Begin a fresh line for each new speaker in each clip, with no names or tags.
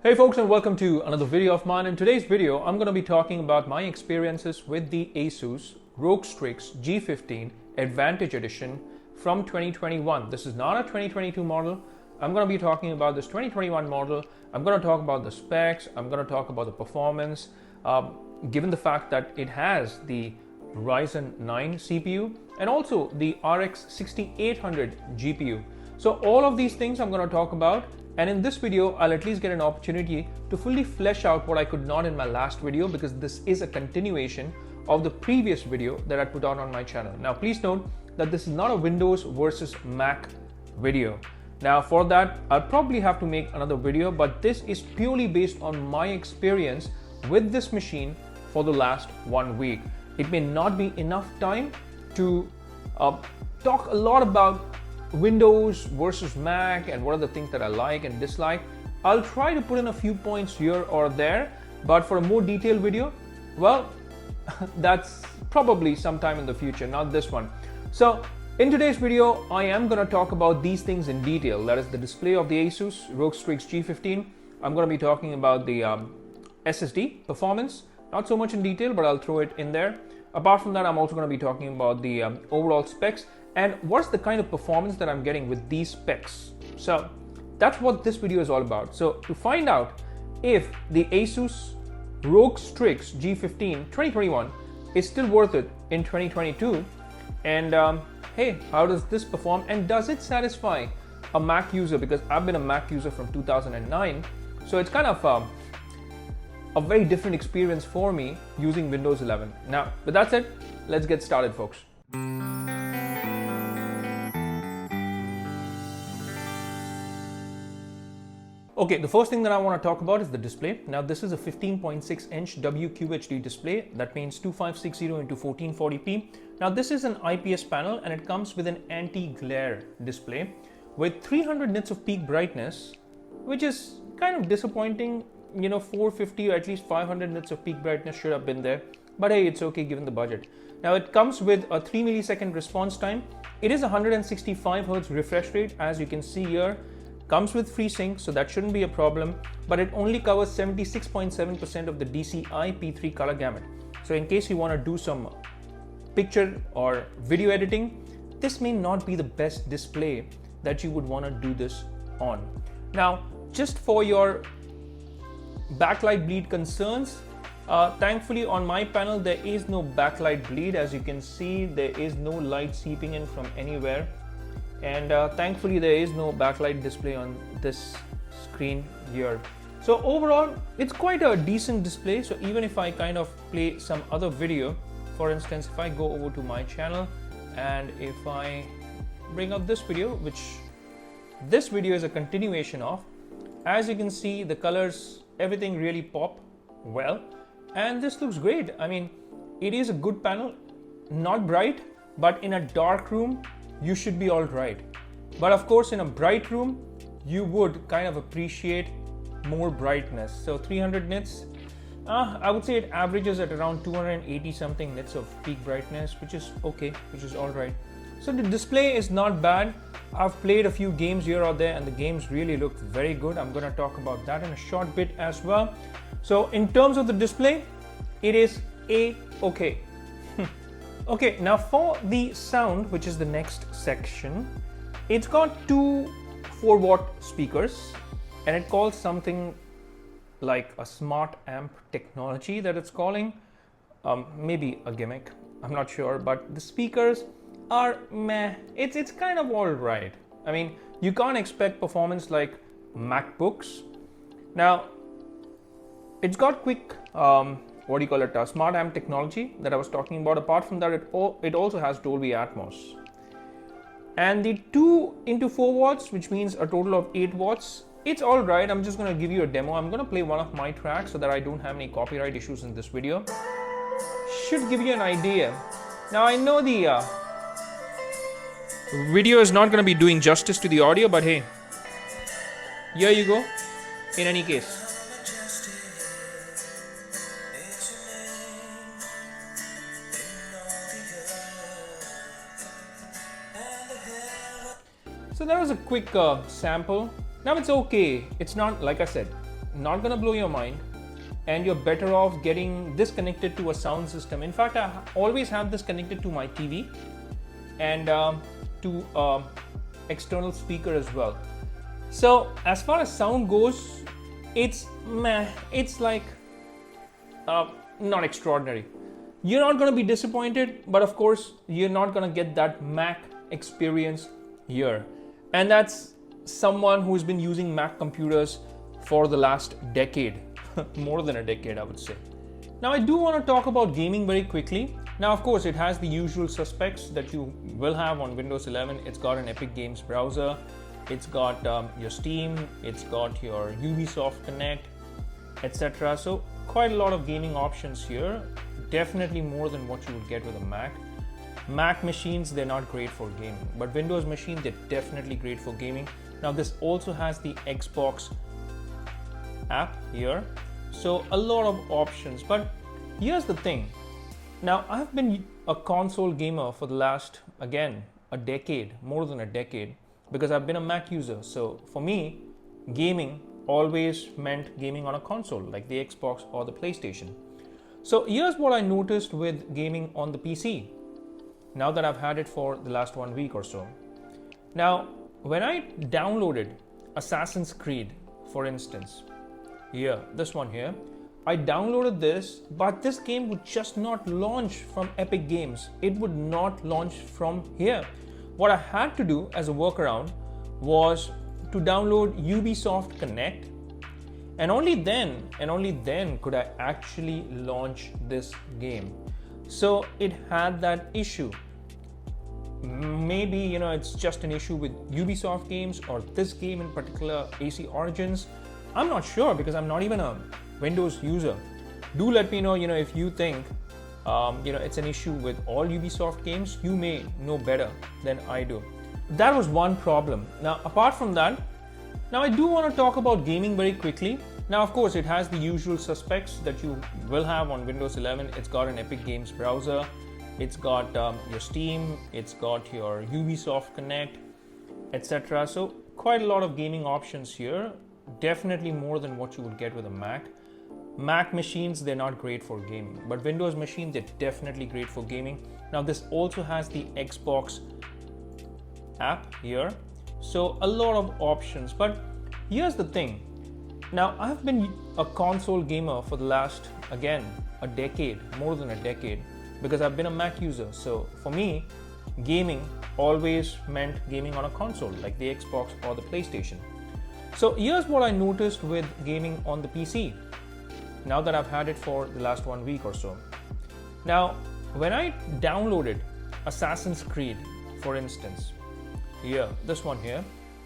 Hey folks, and welcome to another video of mine. In today's video, I'm going to be talking about my experiences with the Asus Rog Strix G15 Advantage Edition from 2021. This is not a 2022 model. I'm going to be talking about this 2021 model. I'm going to talk about the specs. I'm going to talk about the performance, given the fact that it has the Ryzen 9 CPU and also the RX 6800 GPU. So all of these things I'm going to talk about. And in this video, I'll at least get an opportunity to fully flesh out what I could not in my last video, because this is a continuation of the previous video that I put out on my channel. Now, please note that this is not a Windows versus Mac video. Now, for that, I'll probably have to make another video, but this is purely based on my experience with this machine for the last 1 week. It may not be enough time to talk a lot about Windows versus Mac and what are the things that I like and dislike. I'll try to put in a few points here or there, but for a more detailed video, well, that's probably sometime in the future, not this one. So in today's video, I am going to talk about these things in detail. That is the display of the Asus Rog Strix G15. I'm going to be talking about the SSD performance, not so much in detail, but I'll throw it in there. Apart from that, I'm also going to be talking about the overall specs and what's the kind of performance that I'm getting with these specs. So that's what this video is all about. So to find out if the Asus Rog Strix G15 2021 is still worth it in 2022, and hey, how does this perform and does it satisfy a Mac user? Because I've been a Mac user from 2009, so it's kind of a very different experience for me using Windows 11. Now, with that said, let's get started, folks. Okay, the first thing that I want to talk about is the display. Now, this is a 15.6-inch WQHD display. That means 2560 into 1440p. Now, this is an IPS panel and it comes with an anti-glare display with 300 nits of peak brightness, which is kind of disappointing. 450 or at least 500 nits of peak brightness should have been there. But hey, it's okay given the budget. Now, it comes with a 3 millisecond response time. It is 165 Hz refresh rate, as you can see here. Comes with FreeSync, so that shouldn't be a problem, but it only covers 76.7% of the DCI P3 color gamut. So in case you want to do some picture or video editing, this may not be the best display that you would want to do this on. Now, just for your backlight bleed concerns, thankfully on my panel there is no backlight bleed. As you can see, there is no light seeping in from anywhere. And thankfully there is no backlight display on this screen here. So overall, it's quite a decent display. So even if I kind of play some other video, for instance, if I go over to my channel and if I bring up this video, which this video is a continuation of, as you can see, the colors, everything really pop well, and this looks great. I mean, it is a good panel, not bright, but in a dark room you should be all right. But of course, in a bright room, you would kind of appreciate more brightness. So 300 nits, I would say it averages at around 280 something nits of peak brightness, which is okay, which is all right. So the display is not bad. I've played a few games here or there and the games really look very good. I'm going to talk about that in a short bit as well. So in terms of the display, it is A-okay. Okay, now for the sound, which is the next section, it's got two 4-watt speakers and it calls something like a smart amp technology that it's calling. Maybe a gimmick, I'm not sure, but the speakers are meh. It's kind of all right. I mean, you can't expect performance like MacBooks. Now, it's got quick smart amp technology that I was talking about. Apart from that, it also has Dolby Atmos. And the 2 into 4 watts, which means a total of 8 watts, it's all right. I'm just going to give you a demo. I'm going to play one of my tracks so that I don't have any copyright issues in this video. Should give you an idea. Now, I know the video is not going to be doing justice to the audio, but hey, here you go. In any case, so that was a quick sample. Now it's okay. It's not, like I said, not gonna blow your mind, and you're better off getting this connected to a sound system. In fact, I always have this connected to my TV and to external speaker as well. So as far as sound goes, it's meh. It's like not extraordinary. You're not going to be disappointed, but of course you're not going to get that Mac experience here, and that's someone who's been using Mac computers for the last decade. More than a decade, I would say. Now I do want to talk about gaming very quickly. Now of course it has the usual suspects that you will have on Windows 11. It's got an Epic Games browser, it's got your Steam, it's got your Ubisoft Connect, etc. So quite a lot of gaming options here, definitely more than what you would get with a Mac. Mac machines, they're not great for gaming, but Windows machines, they're definitely great for gaming. Now this also has the Xbox app here, so a lot of options. But here's the thing, now I've been a console gamer for the last, again, a decade, more than a decade, because I've been a Mac user. So for me, gaming always meant gaming on a console like the Xbox or the PlayStation. So here's what I noticed with gaming on the PC now that I've had it for the last 1 week or so. Now when I downloaded Assassin's Creed, for instance, here, this one here, I downloaded this, but this game would just not launch from Epic Games. It would not launch from here. What I had to do as a workaround was to download Ubisoft Connect, and only then could I actually launch this game. So it had that issue. Maybe it's just an issue with Ubisoft games or this game in particular, AC Origins. I'm not sure because I'm not even a Windows user. Do let me know, if you think, it's an issue with all Ubisoft games. You may know better than I do. That was one problem. Now, apart from that, now I do want to talk about gaming very quickly. Now, of course, it has the usual suspects that you will have on Windows 11. It's got an Epic Games browser. It's got your Steam. It's got your Ubisoft Connect, etc. So quite a lot of gaming options here. Definitely more than what you would get with a Mac. Mac machines, they're not great for gaming, but Windows machines, they're definitely great for gaming. Now this also has the Xbox app here, so a lot of options. But here's the thing, now I've been a console gamer for the last, again, a decade, more than a decade, because I've been a Mac user. So for me, gaming always meant gaming on a console like the Xbox or the PlayStation. So here's what I noticed with gaming on the PC now that I've had it for the last 1 week or so. Now when I downloaded Assassin's Creed, for instance, here, this one here,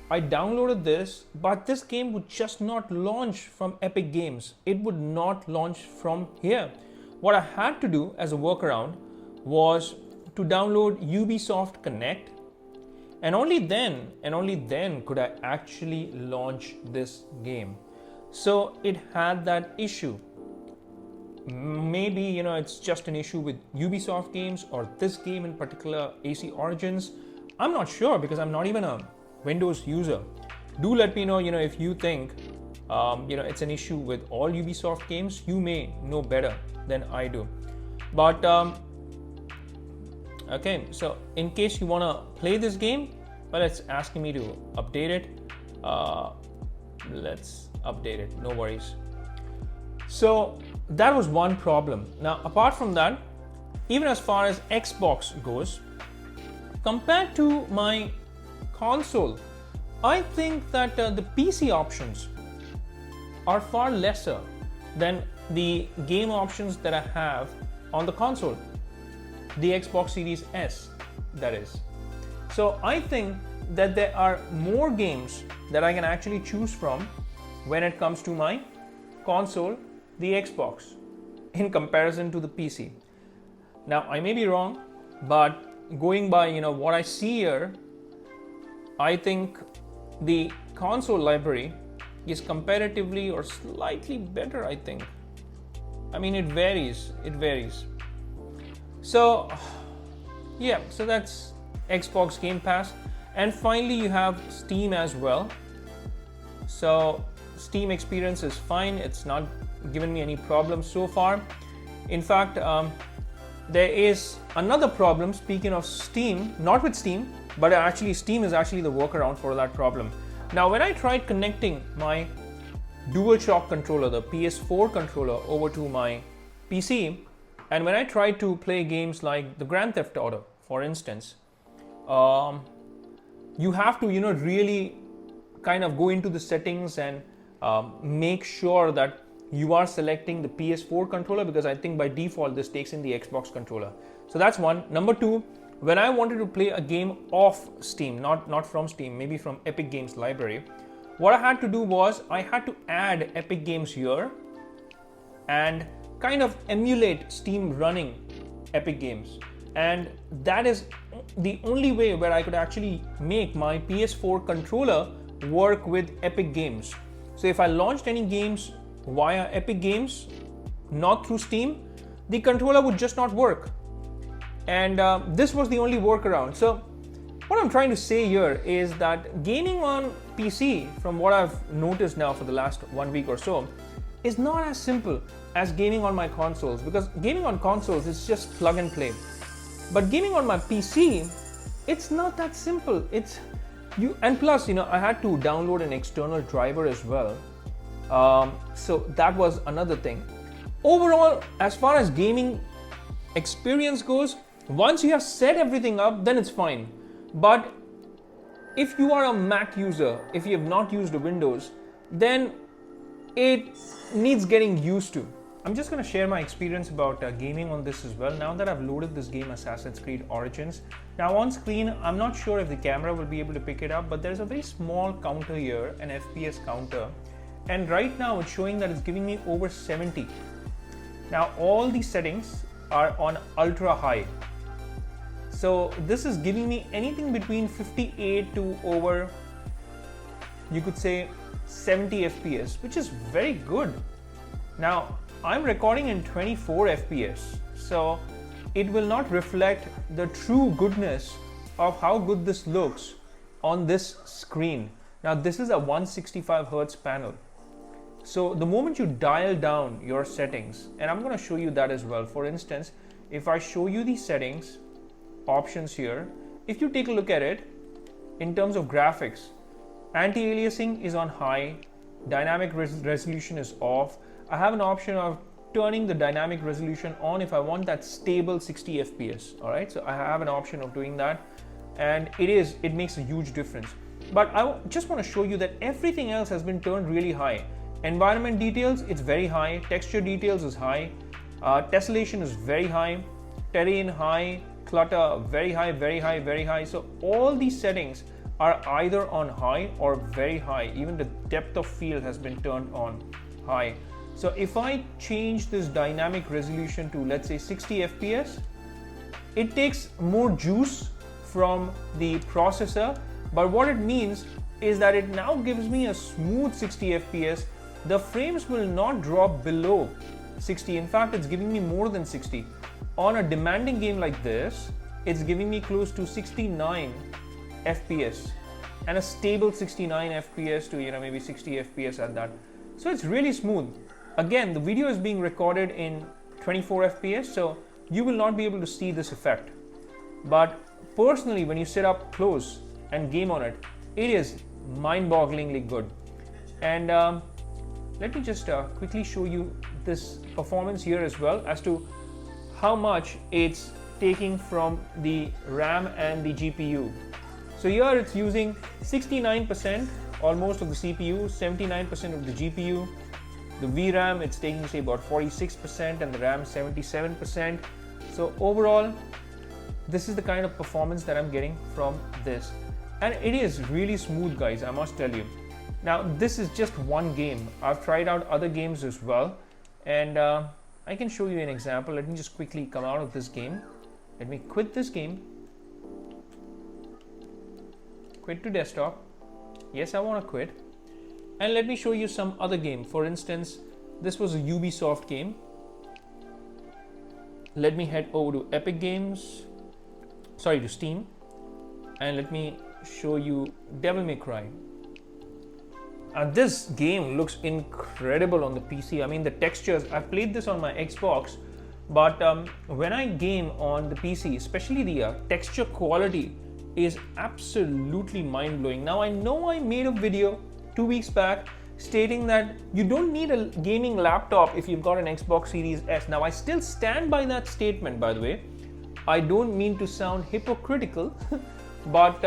I downloaded this, but this game would just not launch from Epic Games. It would not launch from here. What I had to do as a workaround was to download Ubisoft Connect, and only then could I actually launch this game. So it had that issue. Maybe it's just an issue with Ubisoft games or this game in particular, AC Origins. I'm not sure because I'm not even a Windows user. Do let me know, if you think it's an issue with all Ubisoft games. You may know better than I do. But okay, so in case you want to play this game, well, it's asking me to update it. Let's update it, no worries. So that was one problem. Now apart from that, even as far as Xbox goes, compared to my console, I think that the PC options are far lesser than the game options that I have on the console, the Xbox Series S, that is. So I think that there are more games that I can actually choose from when it comes to my console, the Xbox, in comparison to the PC. Now I may be wrong, but going by what I see here, I think the console library is comparatively or slightly better, I think. I mean, it varies. So yeah, so that's Xbox Game Pass. And finally you have Steam as well. So Steam experience is fine. It's not given me any problems so far. In fact, there is another problem, speaking of Steam, not with Steam, but actually Steam is actually the workaround for that problem. Now, when I tried connecting my DualShock controller, the PS4 controller, over to my PC, and when I tried to play games like the Grand Theft Auto, for instance, you have to, really kind of go into the settings and make sure that you are selecting the PS4 controller, because I think by default this takes in the Xbox controller. So that's one. Number two, when I wanted to play a game off Steam, not from Steam, maybe from Epic Games library, what I had to do was I had to add Epic Games here and kind of emulate Steam running Epic Games. And that is the only way where I could actually make my PS4 controller work with Epic Games. So if I launched any games via Epic Games, not through Steam, the controller would just not work. And this was the only workaround. So what I'm trying to say here is that gaming on PC, from what I've noticed now for the last 1 week or so, is not as simple as gaming on my consoles, because gaming on consoles is just plug and play. But gaming on my PC, it's not that simple. And plus, I had to download an external driver as well. So that was another thing. Overall, as far as gaming experience goes, once you have set everything up, then it's fine. But if you are a Mac user, if you have not used a Windows, then it needs getting used to. I'm just going to share my experience about gaming on this as well. Now that I've loaded this game, Assassin's Creed Origins. Now on screen, I'm not sure if the camera will be able to pick it up, but there's a very small counter here, an FPS counter. And right now it's showing that it's giving me over 70. Now all these settings are on ultra high. So this is giving me anything between 58 to over, you could say, 70 FPS, which is very good. Now I'm recording in 24 FPS, so it will not reflect the true goodness of how good this looks on this screen. Now this is a 165 Hz panel. So the moment you dial down your settings, and I'm going to show you that as well. For instance, if I show you the settings options here, if you take a look at it in terms of graphics, anti-aliasing is on high, dynamic resolution is off. I have an option of turning the dynamic resolution on if I want that stable 60 FPS. All right, so I have an option of doing that, and it makes a huge difference. But I just want to show you that everything else has been turned really high. Environment details, it's very high. Texture details is high. Tessellation is very high. Terrain high. Clutter very high, very high, very high. So all these settings are either on high or very high. Even the depth of field has been turned on high. So if I change this dynamic resolution to, let's say, 60 FPS, it takes more juice from the processor, but what it means is that it now gives me a smooth 60 FPS. The frames will not drop below 60. In fact, it's giving me more than 60. On a demanding game like this, it's giving me close to 69 FPS and a stable 69 FPS to maybe 60 FPS at that. So it's really smooth. Again, the video is being recorded in 24 FPS, so you will not be able to see this effect. But personally, when you sit up close and game on it, it is mind-bogglingly good. And let me just quickly show you this performance here as well, as to how much it's taking from the RAM and the GPU. So here it's using 69% almost of the CPU, 79% of the GPU. The VRAM, it's taking say about 46% and the RAM 77%. So overall, this is the kind of performance that I'm getting from this. And it is really smooth, guys, I must tell you. Now, this is just one game. I've tried out other games as well. And I can show you an example. Let me just quickly come out of this game. Let me quit this game. Quit to desktop. Yes, I want to quit. And let me show you some other game. For instance, this was a Ubisoft game. Let me head over to Epic Games. Sorry, to Steam. And let me show you Devil May Cry. And this game looks incredible on the PC. I mean, the textures, I've played this on my Xbox, but when I game on the PC, especially the texture quality is absolutely mind-blowing. Now, I know I made a video 2 weeks back stating that you don't need a gaming laptop if you've got an Xbox Series S. Now, I still stand by that statement, by the way. I don't mean to sound hypocritical, but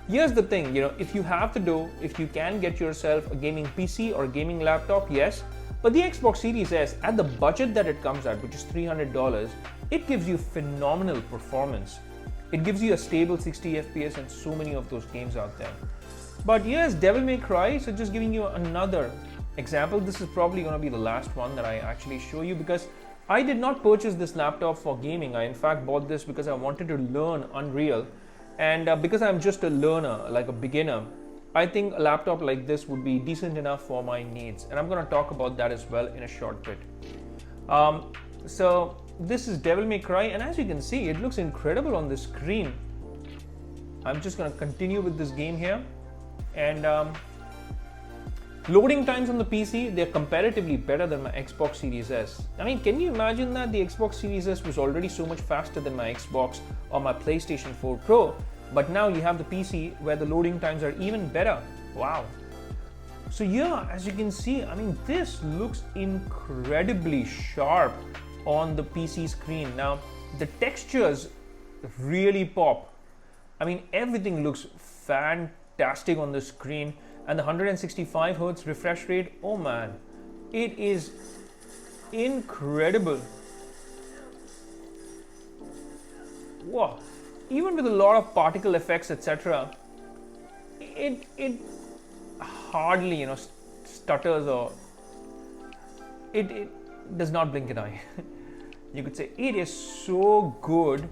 here's the thing, if you have the dough, if you can get yourself a gaming PC or a gaming laptop, yes, but the Xbox Series S, at the budget that it comes at, which is $300, it gives you phenomenal performance. It gives you a stable 60 FPS and so many of those games out there. But yes, Devil May Cry, so just giving you another example. This is probably going to be the last one that I actually show you, because I did not purchase this laptop for gaming. I in fact bought this because I wanted to learn Unreal, and because I'm just a learner, like a beginner, I think a laptop like this would be decent enough for my needs, and I'm going to talk about that as well in a short bit. So this is Devil May Cry, and as you can see, it looks incredible on the screen. I'm just going to continue with this game here. And loading times on the PC, they're comparatively better than my Xbox Series S. I mean, can you imagine that the Xbox Series S was already so much faster than my Xbox or my PlayStation 4 Pro, but now you have the PC where the loading times are even better. Wow. So yeah, as you can see, I mean, this looks incredibly sharp on the PC screen. Now, the textures really pop. I mean, everything looks fantastic on the screen, and the 165 Hz refresh rate, oh man, it is incredible. Wow, even with a lot of particle effects, etc., it hardly stutters, or it does not blink an eye. You could say it is so good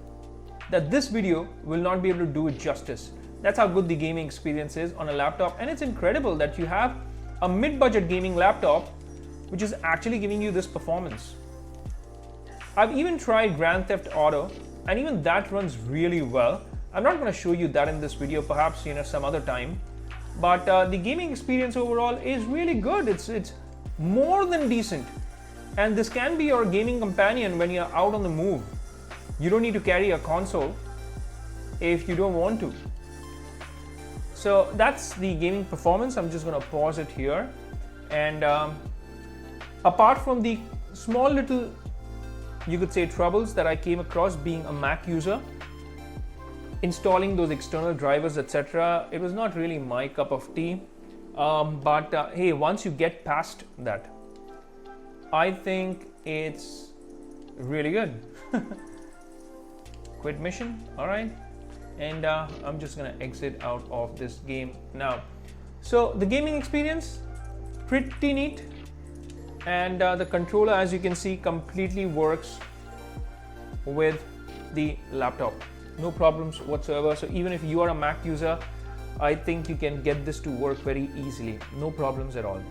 that this video will not be able to do it justice. That's how good the gaming experience is on a laptop, and it's incredible that you have a mid-budget gaming laptop which is actually giving you this performance. I've even tried Grand Theft Auto, and even that runs really well. I'm not going to show you that in this video, perhaps some other time, but the gaming experience overall is really good. It's more than decent, and this can be your gaming companion when you're out on the move. You don't need to carry a console if you don't want to. So that's the gaming performance. I'm just going to pause it here. And apart from the small little, you could say, troubles that I came across being a Mac user, installing those external drivers, etc., it was not really my cup of tea. But hey, once you get past that, I think it's really good. Quit mission, all right. And I'm just gonna exit out of this game now. So the gaming experience, pretty neat, and the controller, as you can see, completely works with the laptop. No problems whatsoever. So even if you are a Mac user, I think you can get this to work very easily. No problems at all.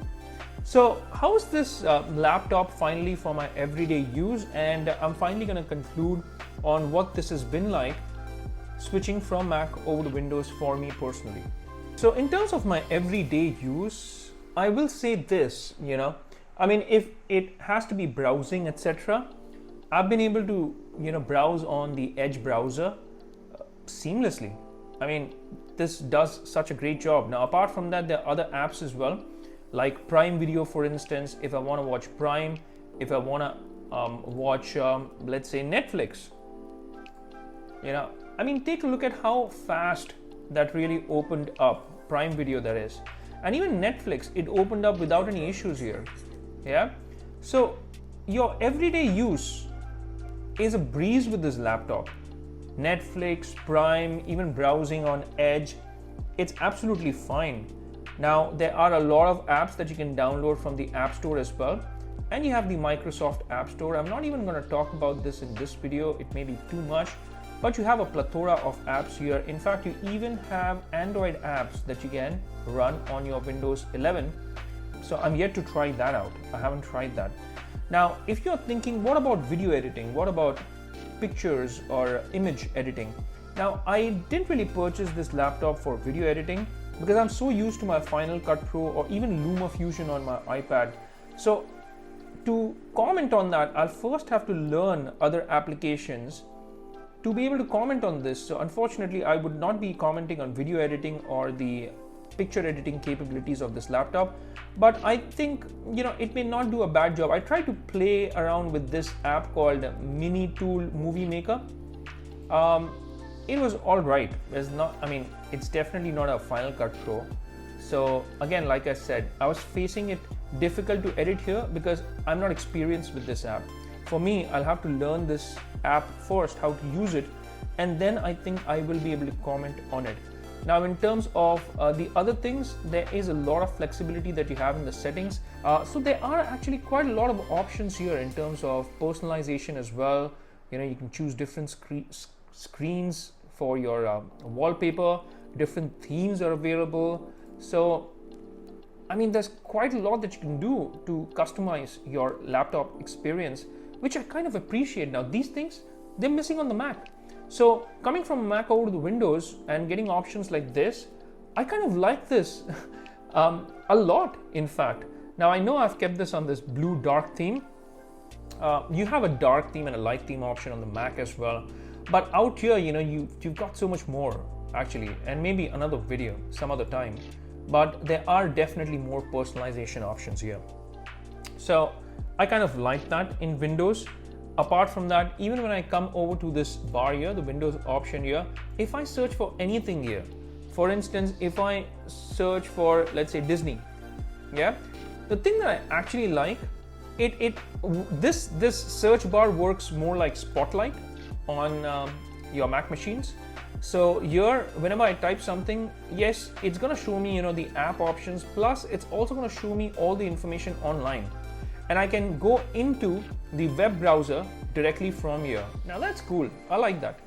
So how is this laptop finally for my everyday use? And I'm finally gonna conclude on what this has been like switching from Mac over to Windows for me personally. So in terms of my everyday use, I will say this, I mean, if it has to be browsing, etc., I've been able to, browse on the Edge browser seamlessly. I mean, this does such a great job. Now, apart from that, there are other apps as well, like Prime Video, for instance. If I want to watch Prime, if I want to watch, let's say, Netflix, I mean, take a look at how fast that really opened up. Prime Video, that is. And even Netflix, it opened up without any issues here. Yeah. So your everyday use is a breeze with this laptop. Netflix, Prime, even browsing on Edge, it's absolutely fine. Now, there are a lot of apps that you can download from the App Store as well. And you have the Microsoft App Store. I'm not even going to talk about this in this video. It may be too much. But you have a plethora of apps here. In fact, you even have Android apps that you can run on your Windows 11. So I'm yet to try that out. I haven't tried that. Now, if you're thinking, what about video editing? What about pictures or image editing? Now, I didn't really purchase this laptop for video editing. because I'm so used to my Final Cut Pro or even LumaFusion on my iPad. So to comment on that, I'll first have to learn other applications to be able to comment on this. So unfortunately, I would not be commenting on video editing or the picture editing capabilities of this laptop, but I think, you know, it may not do a bad job. I tried to play around with this app called Mini Tool Movie Maker. It was all right. It's definitely not a Final Cut Pro. So again, like I said, I was facing it difficult to edit here because I'm not experienced with this app. For me, I'll have to learn this app first, how to use it, and then I think I will be able to comment on it. Now, in terms of the other things, there is a lot of flexibility that you have in the settings. So there are actually quite a lot of options here in terms of personalization as well. You know, you can choose different screens for your wallpaper, different themes are available. So, I mean, there's quite a lot that you can do to customize your laptop experience, which I kind of appreciate. Now, these things, they're missing on the Mac. So coming from Mac over to the Windows and getting options like this, I kind of like this a lot, in fact. Now, I know I've kept this on this blue dark theme. You have a dark theme and a light theme option on the Mac as well. But out here, you know, you've got so much more actually, and maybe another video some other time. But there are definitely more personalization options here. So I kind of like that in Windows. Apart from that, even when I come over to this bar here, the Windows option here, if I search for anything here, for instance, if I search for, let's say, Disney, yeah, the thing that I actually like, this search bar works more like Spotlight on your Mac machines. So here, whenever I type something, yes, it's gonna show me, you know, the app options, plus it's also gonna show me all the information online. And I can go into the web browser directly from here. Now that's cool, I like that.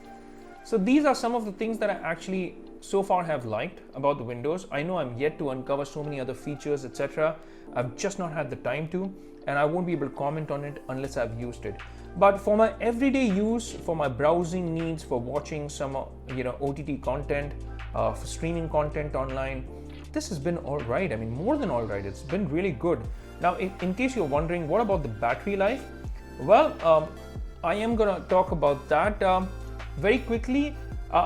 So these are some of the things that I actually so far have liked about the Windows. I know I'm yet to uncover so many other features, etc. I've just not had the time to, and I won't be able to comment on it unless I've used it. But for my everyday use, for my browsing needs, for watching some OTT content, for streaming content online, this has been all right. I mean, more than all right. It's been really good. Now, in case you're wondering, what about the battery life? Well, I am gonna talk about that very quickly.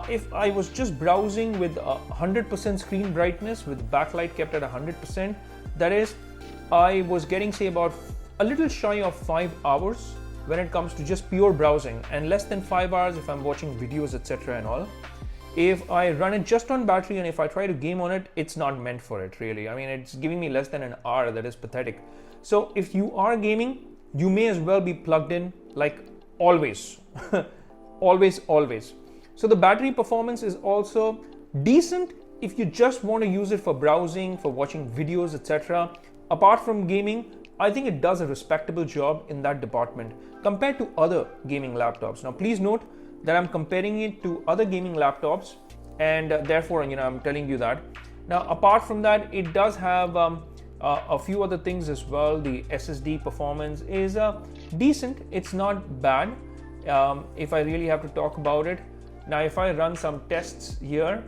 If I was just browsing with 100% screen brightness with backlight kept at 100%, that is, I was getting, say, about a little shy of 5 hours when it comes to just pure browsing, and less than 5 hours if I'm watching videos, etc. and all. If I run it just on battery and if I try to game on it, it's not meant for it really. I mean, it's giving me less than an hour. That is pathetic. So if you are gaming, you may as well be plugged in, like always. always. So the battery performance is also decent if you just want to use it for browsing, for watching videos, etc. Apart from gaming, I think it does a respectable job in that department compared to other gaming laptops. Now, please note that I'm comparing it to other gaming laptops, and therefore, I'm telling you that. Now, apart from that, it does have a few other things as well. The SSD performance is decent. It's not bad if I really have to talk about it. Now, if I run some tests here,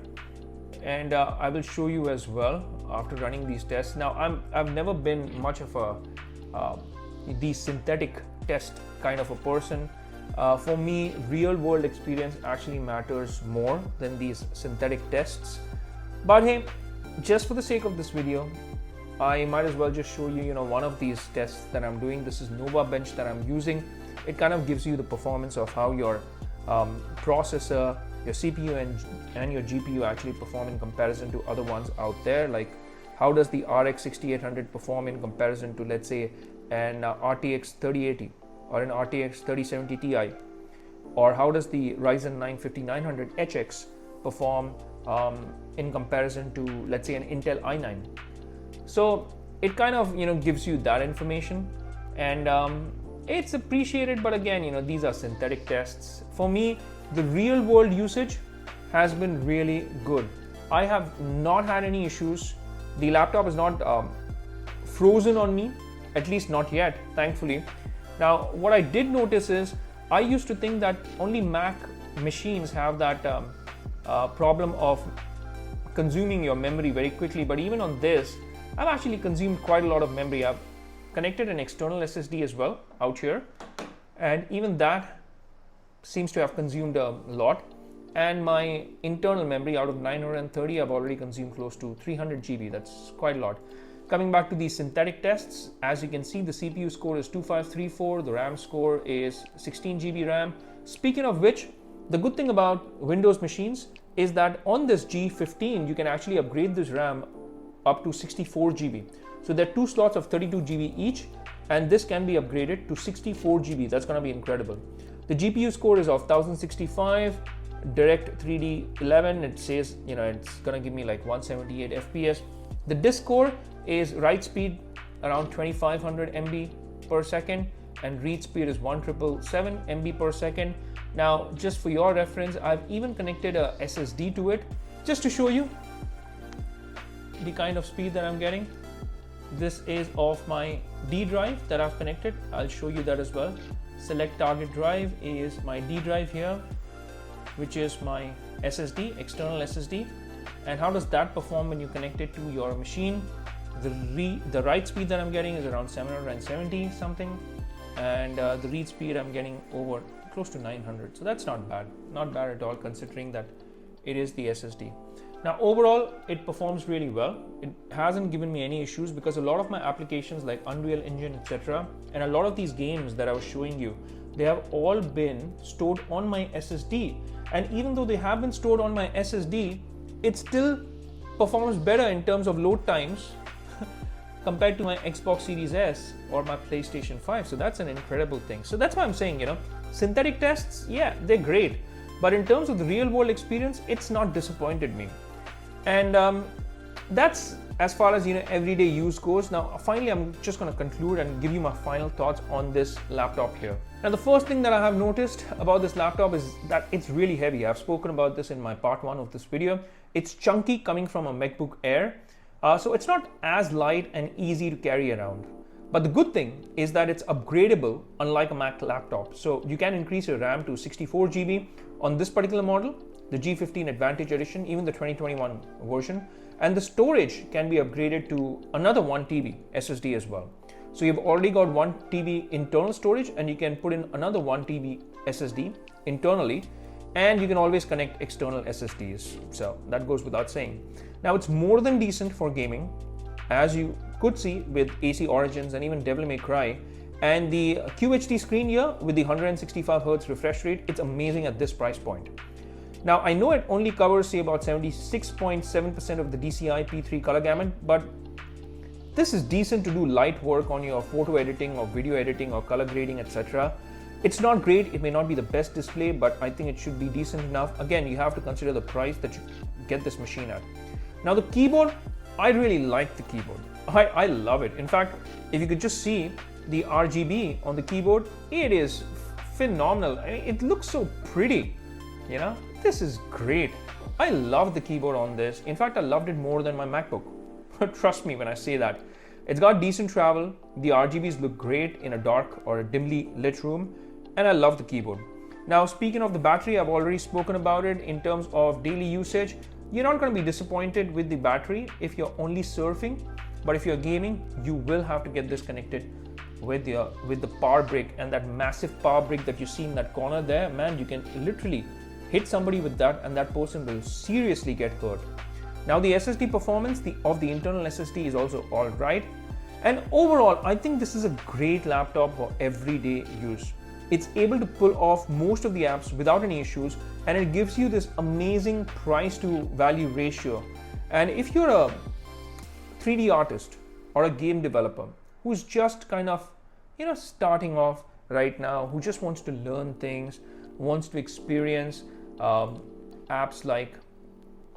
and I will show you as well after running these tests. Now, I've never been much of the synthetic test kind of a person. For me, real world experience actually matters more than these synthetic tests. But hey, just for the sake of this video, I might as well just show you, one of these tests that I'm doing. This is Nova Bench that I'm using. It kind of gives you the performance of how your processor, your CPU and your GPU actually perform in comparison to other ones out there. Like, how does the RX 6800 perform in comparison to, let's say, an RTX 3080 or an RTX 3070 Ti, or how does the Ryzen 9 5900 HX perform in comparison to, let's say, an Intel i9. So it kind of gives you that information, and it's appreciated. But again, these are synthetic tests. For me, the real world usage has been really good. I have not had any issues. The laptop is not frozen on me, at least not yet, thankfully. Now, what I did notice is, I used to think that only Mac machines have that problem of consuming your memory very quickly, but even on this, I've actually consumed quite a lot of memory. I've connected an external SSD as well out here, and even that seems to have consumed a lot. And my internal memory, out of 930, I've already consumed close to 300 GB. That's quite a lot. Coming back to the synthetic tests, as you can see, the CPU score is 2534, the RAM score is 16 GB RAM. Speaking of which, the good thing about Windows machines is that on this G15, you can actually upgrade this RAM up to 64 GB. So there are two slots of 32 GB each, and this can be upgraded to 64 GB. That's gonna be incredible. The GPU score is of 1065, Direct 3D 11. It says, it's gonna give me like 178 FPS. The disk core is write speed around 2500 MB per second, and read speed is 1777 MB per second. Now, just for your reference, I've even connected a SSD to it, just to show you the kind of speed that I'm getting. This is of my D drive that I've connected. I'll show you that as well. Select target drive is my D drive here, which is my SSD, external SSD. And how does that perform when you connect it to your machine? The write speed that I'm getting is around 770 something, and the read speed I'm getting over close to 900. So that's not bad at all, considering that it is the SSD. Now overall, it performs really well. It hasn't given me any issues because a lot of my applications like Unreal Engine, etc., and a lot of these games that I was showing you, they have all been stored on my SSD. And even though they have been stored on my SSD, it still performs better in terms of load times compared to my Xbox Series S or my PlayStation 5. So that's an incredible thing. So that's why I'm saying, synthetic tests, yeah, they're great. But in terms of the real world experience, it's not disappointed me. And that's as far as everyday use goes. Now finally, I'm just going to conclude and give you my final thoughts on this laptop here. Now the first thing that I have noticed about this laptop is that it's really heavy. I've spoken about this in my part 1 of this video. It's chunky, coming from a MacBook Air, so it's not as light and easy to carry around. But the good thing is that it's upgradable, unlike a Mac laptop. So you can increase your RAM to 64 GB on this particular model, the G15 Advantage Edition, even the 2021 version. And the storage can be upgraded to another 1 TB SSD as well. So you've already got 1 TB internal storage, and you can put in another 1 TB SSD internally, and you can always connect external SSDs. So that goes without saying. Now it's more than decent for gaming, as you could see with AC Origins and even Devil May Cry. And the QHD screen here with the 165 Hz refresh rate, it's amazing at this price point. Now I know it only covers, say, about 76.7% of the DCI P3 color gamut, but this is decent to do light work on your photo editing or video editing or color grading, etc. It's not great, it may not be the best display, but I think it should be decent enough. Again, you have to consider the price that you get this machine at. Now the keyboard, I really like the keyboard. I love it. In fact, if you could just see the RGB on the keyboard, it is phenomenal. I mean, it looks so pretty, This is great. I love the keyboard on this. In fact, I loved it more than my MacBook. Trust me when I say that. It's got decent travel. The RGBs look great in a dark or a dimly lit room, and I love the keyboard. Now, speaking of the battery, I've already spoken about it. In terms of daily usage, you're not going to be disappointed with the battery if you're only surfing, but if you're gaming, you will have to get this connected with the power brick, and that massive power brick that you see in that corner there, man, you can literally hit somebody with that and that person will seriously get hurt. Now the SSD performance of the internal SSD is also all right, and overall I think this is a great laptop for everyday use. It's able to pull off most of the apps without any issues, and it gives you this amazing price to value ratio. And if you're a 3D artist or a game developer who's just kind of starting off right now, who just wants to learn things, wants to experience apps like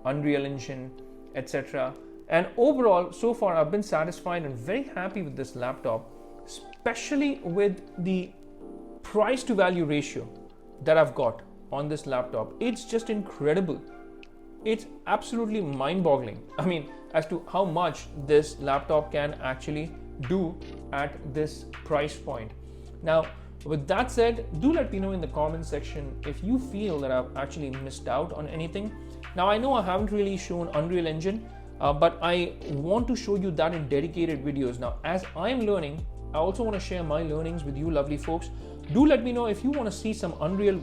Unreal Engine, etc. And overall, so far I've been satisfied and very happy with this laptop, especially with the price to value ratio that I've got on this laptop. It's just incredible. It's absolutely mind-boggling. I mean, as to how much this laptop can actually do at this price point. Now, with that said, do let me know in the comments section if you feel that I've actually missed out on anything. Now I know I haven't really shown Unreal Engine, but I want to show you that in dedicated videos. Now as I'm learning, I also want to share my learnings with you lovely folks. Do let me know if you want to see some Unreal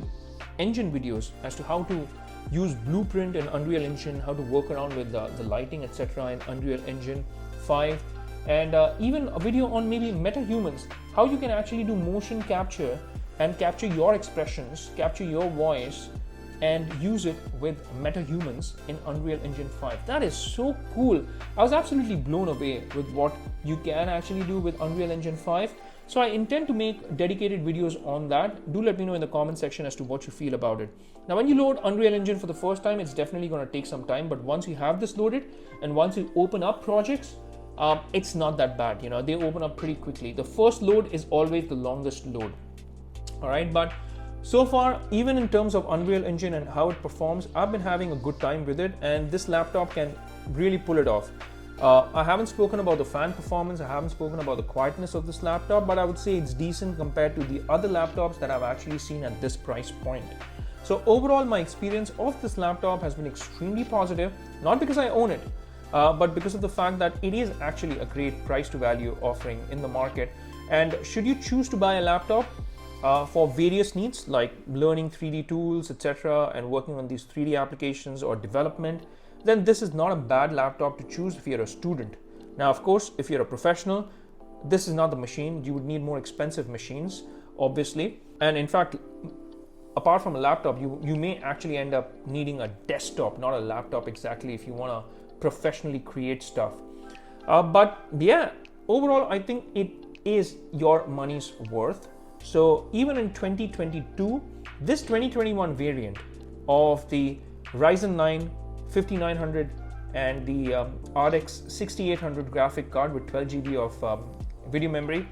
Engine videos as to how to use Blueprint in Unreal Engine, how to work around with the lighting, etc. in Unreal Engine 5, and even a video on maybe MetaHumans, how you can actually do motion capture and capture your expressions, capture your voice, and use it with MetaHumans in Unreal Engine 5. That is so cool. I was absolutely blown away with what you can actually do with Unreal Engine 5. So I intend to make dedicated videos on that. Do let me know in the comment section as to what you feel about it. Now when you load Unreal Engine for the first time, it's definitely going to take some time, but once you have this loaded and once you open up projects, it's not that bad. You know, they open up pretty quickly. The first load is always the longest load. All right, but so far, even in terms of Unreal Engine and how it performs, I've been having a good time with it, and this laptop can really pull it off. I haven't spoken about the fan performance, I haven't spoken about the quietness of this laptop, but I would say it's decent compared to the other laptops that I've actually seen at this price point. So overall, my experience of this laptop has been extremely positive, not because I own it, but because of the fact that it is actually a great price to value offering in the market. And should you choose to buy a laptop for various needs like learning 3D tools, etc., and working on these 3D applications or development, then this is not a bad laptop to choose if you're a student. Now, of course, if you're a professional, this is not the machine. You would need more expensive machines, obviously. And in fact, apart from a laptop, you may actually end up needing a desktop, not a laptop exactly, if you want to professionally create stuff. But yeah, overall, I think it is your money's worth. So even in 2022, this 2021 variant of the Ryzen 9 5900 and the RX 6800 graphic card with 12 GB of video memory,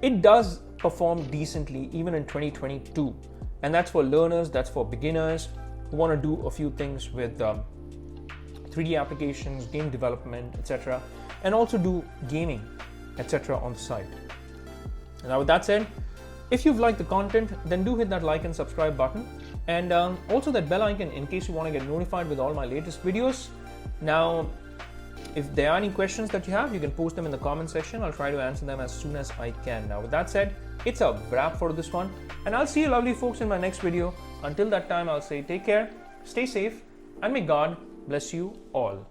it does perform decently even in 2022. And that's for learners, that's for beginners who want to do a few things with 3D applications, game development, etc., and also do gaming, etc. on the side. Now with that said, if you've liked the content, then do hit that like and subscribe button, and also that bell icon in case you want to get notified with all my latest videos. Now, if there are any questions that you have, you can post them in the comment section. I'll try to answer them as soon as I can. Now, with that said, it's a wrap for this one, and I'll see you lovely folks in my next video. Until that time, I'll say take care, stay safe, and may God bless you all.